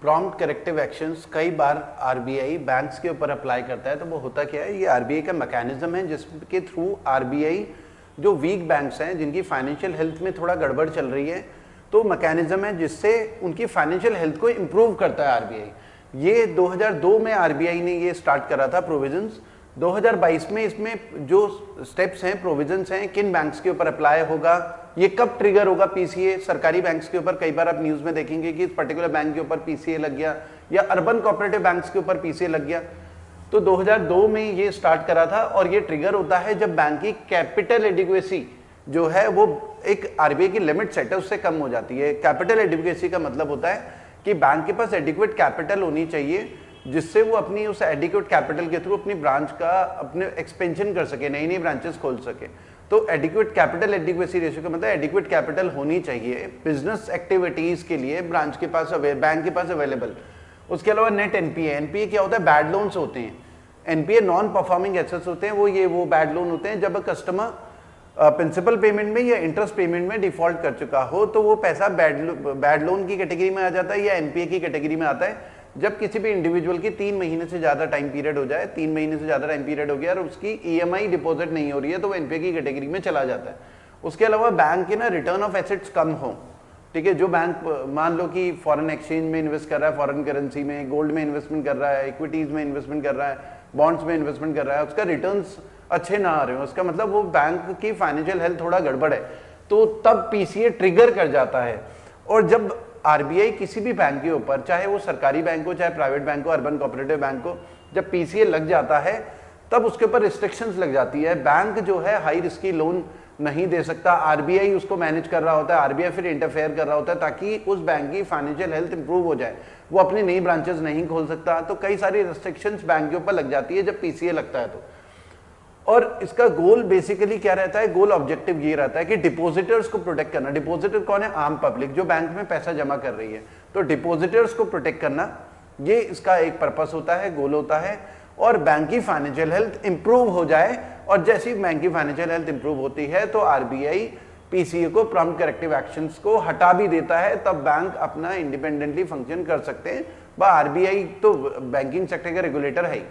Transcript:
Prompt corrective actions कई बार RBI banks के ऊपर अप्लाई करता है। तो वो होता क्या है, ये आरबीआई का मैकेनिज्म है जिसके थ्रू आरबीआई जो वीक बैंक्स हैं, जिनकी फाइनेंशियल हेल्थ में थोड़ा गड़बड़ चल रही है, तो मैकेनिज्म है जिससे उनकी फाइनेंशियल हेल्थ को इम्प्रूव करता है आरबीआई। ये 2002 में आरबीआई ने ये स्टार्ट करा था प्रोविजंस। 2022 में इसमें जो स्टेप्स हैं, प्रोविजंस हैं, किन बैंक्स के ऊपर अप्लाई होगा, ये कब ट्रिगर होगा पीसीए सरकारी बैंक्स के ऊपर। कई बार आप न्यूज में देखेंगे कि इस पर्टिकुलर बैंक के ऊपर पीसीए लग गया या अर्बन कोऑपरेटिव बैंक्स के ऊपर पीसीए लग गया। तो 2002 में ये स्टार्ट करा था और ये ट्रिगर होता है जब बैंक की कैपिटल एडिक्वेसी जो है वो एक आरबीआई की लिमिट सेट है उससे कम हो जाती है। कैपिटल एडिक्वेसी का मतलब होता है कि बैंक के पास एडिक्वेट कैपिटल होनी चाहिए जिससे वो अपनी उस एडिक्वेट कैपिटल के थ्रू अपनी ब्रांच का अपने एक्सपेंशन कर सके, नई नई ब्रांचेस खोल सके। तो एडिक्वेट कैपिटल एडिक्वेसी रेशियो का मतलब एडिक्वेट कैपिटल होनी चाहिए बिजनेस एक्टिविटीज के लिए ब्रांच के पास, बैंक के पास अवेलेबल। उसके अलावा नेट एनपीए, एनपीए क्या होता है, बैड लोन्स होते हैं। एनपीए नॉन परफॉर्मिंग एसेट्स होते हैं, वो बैड लोन होते हैं जब कस्टमर प्रिंसिपल पेमेंट में या इंटरेस्ट पेमेंट में डिफॉल्ट कर चुका हो तो वो पैसा बैड लोन की कैटेगरी में आ जाता है या एनपीए की कैटेगरी में आता है। जब किसी भी इंडिविजुअल की 3 महीने से ज्यादा टाइम पीरियड हो जाए, 3 महीने से ज्यादा टाइम पीरियड हो गया और उसकी ईएमआई डिपॉजिट नहीं हो रही है तो वो एनपीए की कैटेगरी में चला जाता है। उसके अलावा बैंक के ना रिटर्न ऑफ एसेट्स कम हो, ठीक है, जो बैंक मान लो कि फॉरेन एक्सचेंज में इन्वेस्ट कर रहा है, फॉरेन करेंसी में, गोल्ड में इन्वेस्टमेंट कर रहा है, इक्विटीज में इन्वेस्टमेंट कर रहा है, बॉन्ड्स में इन्वेस्टमेंट कर रहा है, उसका रिटर्न्स अच्छे ना आ रहे हो, उसका मतलब वो बैंक की फाइनेंशियल हेल्थ थोड़ा गड़बड़ है, तो तब पीसीए ट्रिगर कर जाता है। और जब आरबीआई किसी भी बैंक के ऊपर, चाहे वो सरकारी बैंक हो, चाहे प्राइवेट बैंक हो, अर्बन कोऑपरेटिव बैंक हो, जब पीसीए लग जाता है तब उसके ऊपर रिस्ट्रिक्शंस लग जाती है। बैंक जो है हाई रिस्की लोन नहीं दे सकता, आरबीआई उसको मैनेज कर रहा होता है, आरबीआई फिर इंटरफेयर कर रहा होता है ताकि उस बैंक की फाइनेंशियल हेल्थ इंप्रूव हो जाए। वो अपनी नई ब्रांचेस नहीं खोल सकता, तो कई सारी रिस्ट्रिक्शंस बैंक के ऊपर लग जाती है जब पीसीए लगता है तो। और इसका गोल बेसिकली क्या रहता है, गोल ऑब्जेक्टिव ये रहता है कि डिपॉजिटर्स को प्रोटेक्ट करना। डिपॉजिटर कौन है, आम पब्लिक जो बैंक में पैसा जमा कर रही है, तो डिपॉजिटर्स को प्रोटेक्ट करना ये इसका एक पर्पस होता है, गोल होता है। और बैंक की फाइनेंशियल हेल्थ इंप्रूव हो जाए, और जैसे ही बैंक की फाइनेंशियल हेल्थ इंप्रूव होती है तो आरबीआई पीसीए को, प्रॉम्प्ट करेक्टिव एक्शंस को हटा भी देता है, तब बैंक अपना इंडिपेंडेंटली फंक्शन कर सकते हैं। आरबीआई तो बैंकिंग सेक्टर का रेगुलेटर है ही।